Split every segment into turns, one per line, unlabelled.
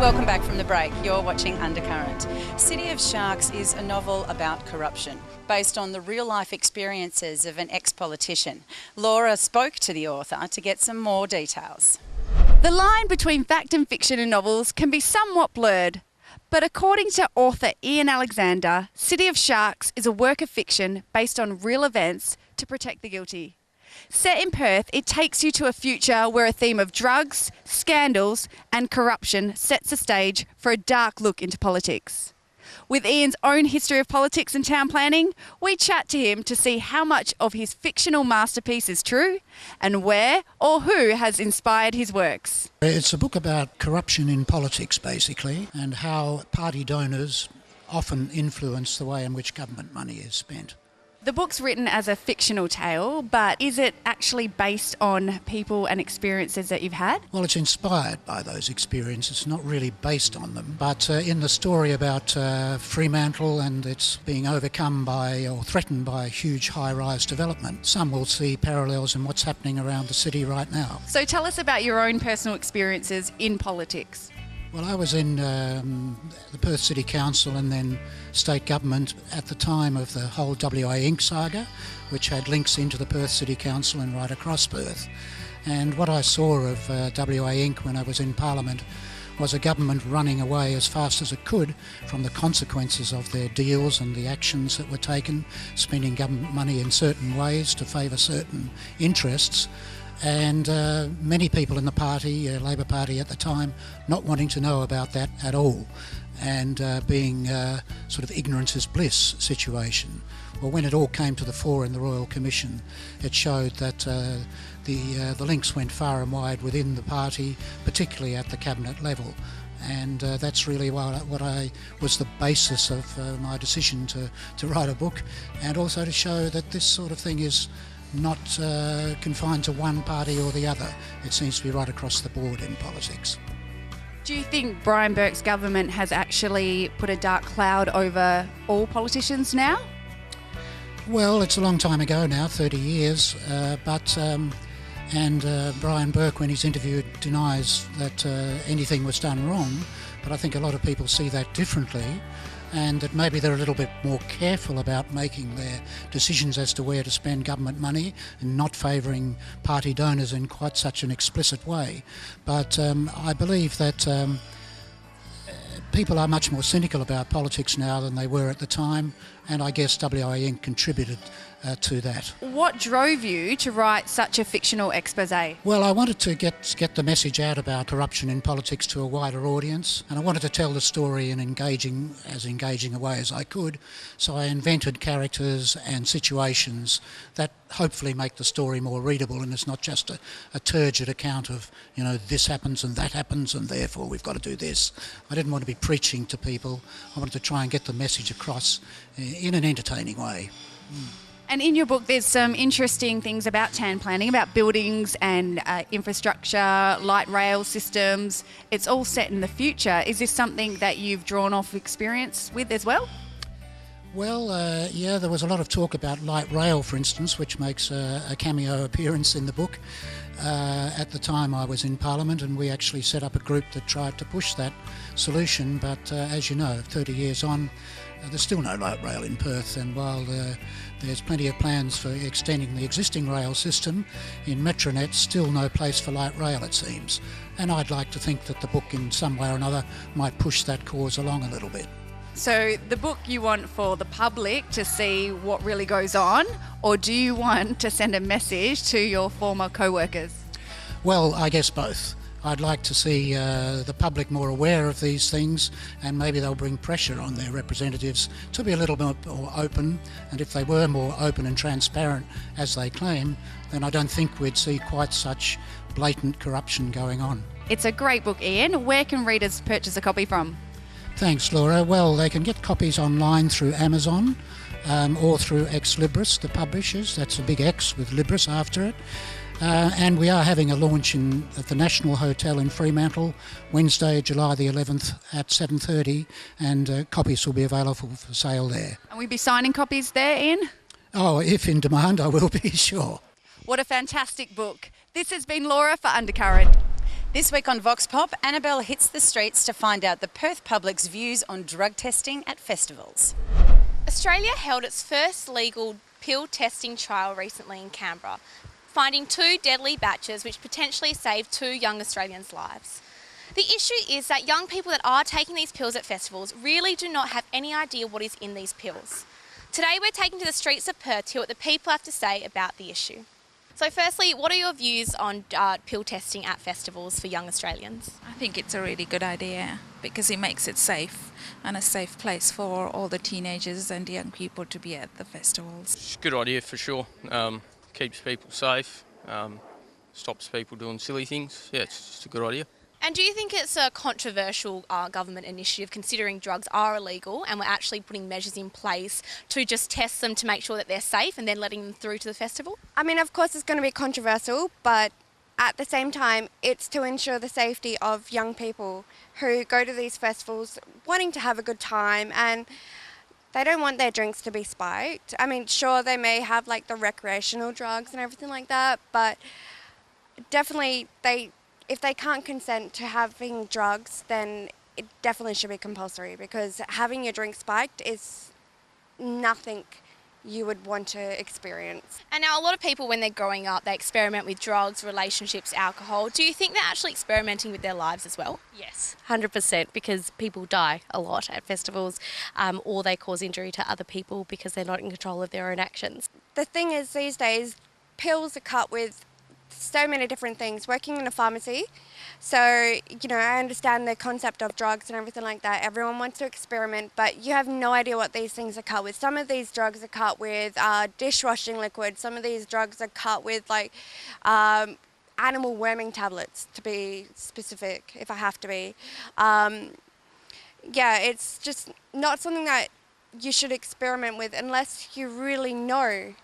Welcome back from the break. You're watching Undercurrent. City of Sharks is a novel about corruption, based on the real-life experiences of an ex-politician. Laura spoke to the author to get some more details.
The line between fact and fiction in novels can be somewhat blurred, but according to author Ian Alexander, City of Sharks is a work of fiction based on real events to protect the guilty. Set in Perth, it takes you to a future where a theme of drugs, scandals and corruption sets the stage for a dark look into politics. With Ian's own history of politics and town planning, we chat to him to see how much of his fictional masterpiece is true and where or who has inspired his works.
It's a book about corruption in politics, basically, and how party donors often influence the way in which government money is spent.
The book's written as a fictional tale, but is it actually based on people and experiences that you've had?
Well, it's inspired by those experiences, not really based on them. But in the story about Fremantle and it's being overcome by or threatened by huge high-rise development, some will see parallels in what's happening around the city right now.
So tell us about your own personal experiences in politics.
Well, I was in the Perth City Council and then state government at the time of the whole WA Inc. saga, which had links into the Perth City Council and right across Perth. And what I saw of WA Inc. when I was in Parliament was a government running away as fast as it could from the consequences of their deals and the actions that were taken, spending government money in certain ways to favour certain interests. And many people in the party, Labor Party at the time, not wanting to know about that at all, and being sort of ignorance is bliss situation. Well, when it all came to the fore in the Royal Commission, it showed that the links went far and wide within the party, particularly at the cabinet level. And that's really what I was the basis of my decision to write a book, and also to show that this sort of thing is not confined to one party or the other. It seems to be right across the board in politics.
Do you think Brian Burke's government has actually put a dark cloud over all politicians now?
Well, it's a long time ago now, 30 years, and Brian Burke, when he's interviewed, denies that anything was done wrong, but I think a lot of people see that differently, and that maybe they're a little bit more careful about making their decisions as to where to spend government money and not favouring party donors in quite such an explicit way. But I believe that people are much more cynical about politics now than they were at the time, and I guess WA Inc. contributed to that.
What drove you to write such a fictional expose?
Well, I wanted to get the message out about corruption in politics to a wider audience, and I wanted to tell the story in as engaging a way as I could, so I invented characters and situations that hopefully make the story more readable, and it's not just a turgid account of, you know, this happens and that happens and therefore we've got to do this. I didn't want to be preaching to people. I wanted to try and get the message across in an entertaining way.
And in your book, there's some interesting things about town planning, about buildings and infrastructure, light rail systems. It's all set in the future. Is this something that you've drawn off experience with as well?
Well, yeah, there was a lot of talk about light rail, for instance, which makes a cameo appearance in the book. At the time I was in Parliament, and we actually set up a group that tried to push that solution, but as you know, 30 years on, there's still no light rail in Perth, and while there's plenty of plans for extending the existing rail system, in Metronet still no place for light rail, it seems. And I'd like to think that the book in some way or another might push that cause along a little bit.
So the book you want for the public to see what really goes on, or do you want to send a message to your former co-workers?
Well, I guess both. I'd like to see the public more aware of these things, and maybe they'll bring pressure on their representatives to be a little bit more open, and if they were more open and transparent as they claim, then I don't think we'd see quite such blatant corruption going on.
It's a great book, Ian. Where can readers purchase a copy from?
Thanks, Laura. Well, they can get copies online through Amazon or through Ex Libris, the publishers. That's a big X with Libris after it. And we are having a launch at the National Hotel in Fremantle, Wednesday, July the 11th at 7:30, and copies will be available for sale there.
And we'll be signing copies there, Ian?
Oh, if in demand, I will be, sure.
What a fantastic book. This has been Laura for Undercurrent.
This week on Vox Pop, Annabelle hits the streets to find out the Perth public's views on drug testing at festivals.
Australia held its first legal pill testing trial recently in Canberra, finding 2 deadly batches which potentially saved 2 young Australians' lives. The issue is that young people that are taking these pills at festivals really do not have any idea what is in these pills. Today we're taking to the streets of Perth to hear what the people have to say about the issue. So firstly, what are your views on pill testing at festivals for young Australians?
I think it's a really good idea because it makes it safe and a safe place for all the teenagers and young people to be at the festivals.
It's a good idea for sure. Keeps people safe, stops people doing silly things. Yeah, it's just a good idea.
And do you think it's a controversial government initiative considering drugs are illegal and we're actually putting measures in place to just test them to make sure that they're safe and then letting them through to the festival?
I mean, of course it's going to be controversial, but at the same time, it's to ensure the safety of young people who go to these festivals wanting to have a good time, and they don't want their drinks to be spiked. I mean, sure, they may have like the recreational drugs and everything like that, but definitely if they can't consent to having drugs, then it definitely should be compulsory, because having your drink spiked is nothing you would want to experience.
And now a lot of people, when they're growing up, they experiment with drugs, relationships, alcohol. Do you think they're actually experimenting with their lives as well?
Yes, 100%, because people die a lot at festivals, or they cause injury to other people because they're not in control of their own actions.
The thing is, these days, pills are cut with so many different things. Working in a pharmacy, so I understand the concept of drugs and everything like that. Everyone wants to experiment, but you have no idea what these things are cut with. Some of these drugs are cut with dishwashing liquid. Some of these drugs are cut with animal worming tablets, to be specific, if I have to be. Yeah, it's just not something that you should experiment with unless you really know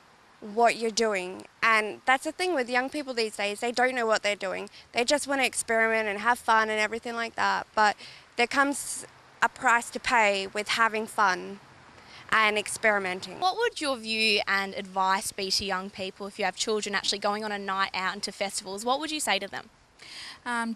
what you're doing. And that's the thing with young people these days. They don't know what they're doing. They just want to experiment and have fun and everything like that. But there comes a price to pay with having fun and experimenting.
What would your view and advice be to young people if you have children actually going on a night out into festivals? What would you say to them?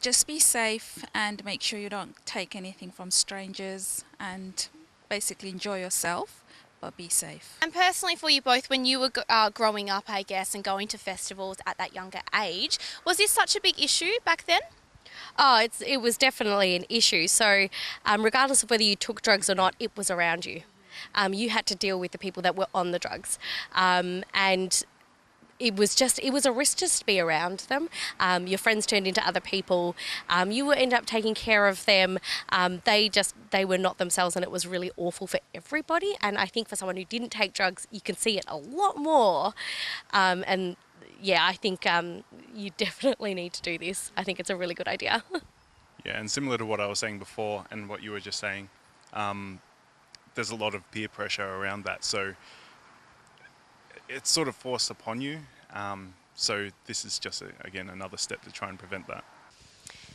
Just be safe and make sure you don't take anything from strangers, and basically enjoy yourself, but be safe.
And personally for you both, when you were growing up, I guess, and going to festivals at that younger age, was this such a big issue back then?
Oh, it was definitely an issue. So regardless of whether you took drugs or not, it was around you. You had to deal with the people that were on the drugs. And it was a risk just to be around them. Your friends turned into other people. You would end up taking care of them. They were not themselves, and it was really awful for everybody. And I think for someone who didn't take drugs, you can see it a lot more. And yeah, I think you definitely need to do this. I think it's a really good idea.
Yeah, and similar to what I was saying before and what you were just saying, there's a lot of peer pressure around that. So it's sort of forced upon you. So this is just, again, another step to try and prevent that.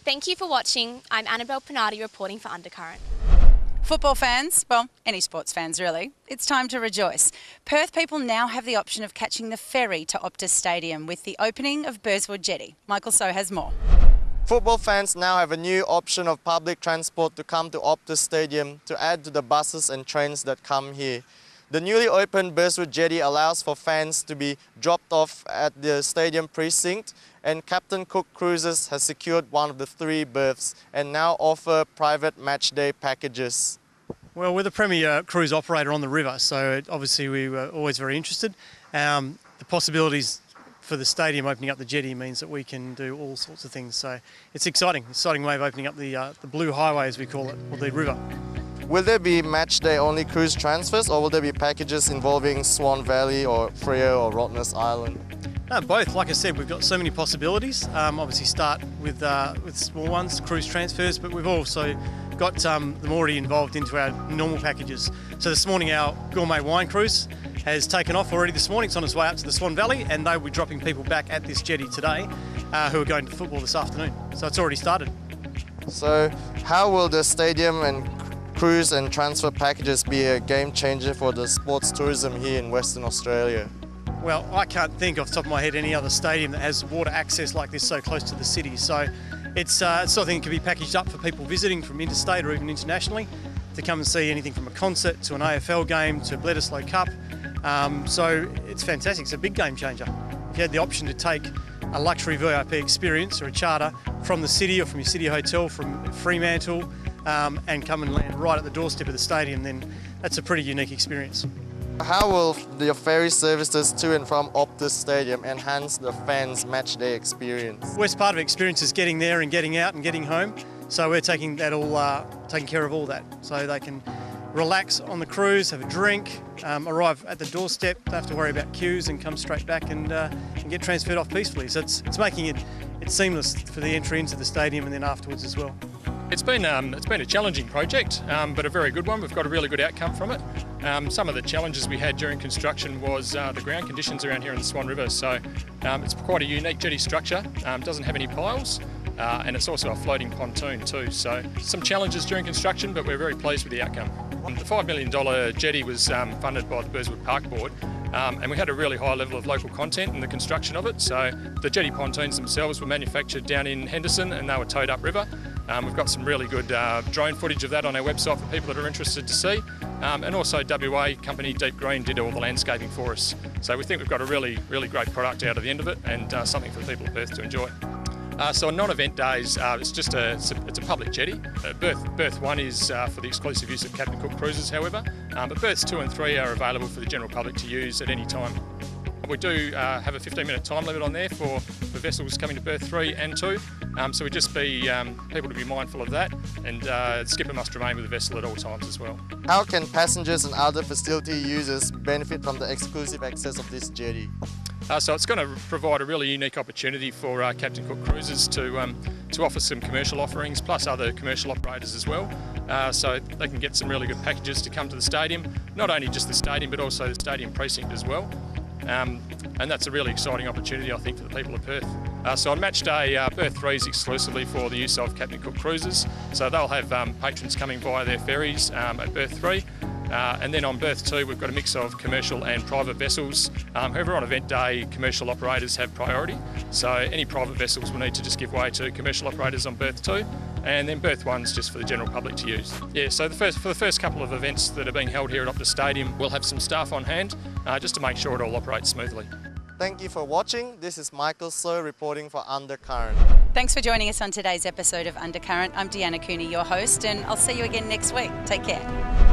Thank you for watching. I'm Annabelle Pinardi reporting for Undercurrent.
Football fans, well, any sports fans really, it's time to rejoice. Perth people now have the option of catching the ferry to Optus Stadium with the opening of Burswood Jetty. Michael So has more.
Football fans now have a new option of public transport to come to Optus Stadium to add to the buses and trains that come here. The newly opened Burswood Jetty allows for fans to be dropped off at the stadium precinct, and Captain Cook Cruises has secured one of the 3 berths and now offer private matchday packages.
Well, we're the premier cruise operator on the river, so obviously we were always very interested. The possibilities for the stadium opening up the jetty means that we can do all sorts of things, so it's exciting way of opening up the blue highway, as we call it, or the river.
Will there be matchday only cruise transfers, or will there be packages involving Swan Valley or Freo or Rottnest Island?
No, both. Like I said, we've got so many possibilities. Obviously start with small ones, cruise transfers, but we've also got them already involved into our normal packages. So this morning our gourmet wine cruise has taken off already this morning. It's on its way out to the Swan Valley, and they will be dropping people back at this jetty today who are going to football this afternoon. So it's already started.
So how will the stadium and cruise and transfer packages be a game changer for the sports tourism here in Western Australia?
Well, I can't think off the top of my head any other stadium that has water access like this so close to the city. So it's something that can be packaged up for people visiting from interstate or even internationally to come and see anything from a concert to an AFL game to Bledisloe Cup. So it's fantastic. It's a big game changer. If you had the option to take a luxury VIP experience or a charter from the city or from your city hotel from Fremantle and come and land right at the doorstep of the stadium, then that's a pretty unique experience.
How will the ferry services to and from Optus Stadium enhance the fans' match day experience?
Worst part of the experience is getting there and getting out and getting home. So we're taking that all, taking care of all that. So they can relax on the cruise, have a drink, arrive at the doorstep, don't have to worry about queues and come straight back and get transferred off peacefully. So it's making it seamless for the entry into the stadium and then afterwards as well.
It's been a challenging project, but a very good one. We've got a really good outcome from it. Some of the challenges we had during construction was the ground conditions around here in the Swan River. So it's quite a unique jetty structure. Doesn't have any piles. And it's also a floating pontoon too. So some challenges during construction, but we're very pleased with the outcome. The $5 million jetty was funded by the Burswood Park Board, and we had a really high level of local content in the construction of it. So the jetty pontoons themselves were manufactured down in Henderson and they were towed upriver. We've got some really good drone footage of that on our website for people that are interested to see. And also WA company Deep Green did all the landscaping for us. So we think we've got a really great product out of the end of it and something for the people of Perth to enjoy. So on non-event days, it's a public jetty. Berth 1 is for the exclusive use of Captain Cook cruises, however, but berths 2 and 3 are available for the general public to use at any time. We do have a 15-minute time limit on there for vessels coming to berth 3 and 2, so we just be people to be mindful of that, and skipper must remain with the vessel at all times as well.
How can passengers and other facility users benefit from the exclusive access of this jetty?
So it's going to provide a really unique opportunity for Captain Cook Cruises to offer some commercial offerings, plus other commercial operators as well. So they can get some really good packages to come to the stadium, not only just the stadium but also the stadium precinct as well. And that's a really exciting opportunity, I think, for the people of Perth. So on match day, berth 3 is exclusively for the use of Captain Cook Cruises. So they'll have patrons coming via their ferries at berth 3. And then on berth 2 we've got a mix of commercial and private vessels. However, on event day for operators have priority, so any private vessels will need to just give way to commercial operators on berth 2, and then berth 1's just for the general public to use. Yeah, so for the first couple of events that are being held here at Optus Stadium, we'll have some staff on hand just to make sure it all operates smoothly.
Thank you for watching. This is Michael So reporting for Undercurrent.
Thanks for joining us on today's episode of Undercurrent. I'm Deanna Cooney, your host, and I'll see you again next week. Take care.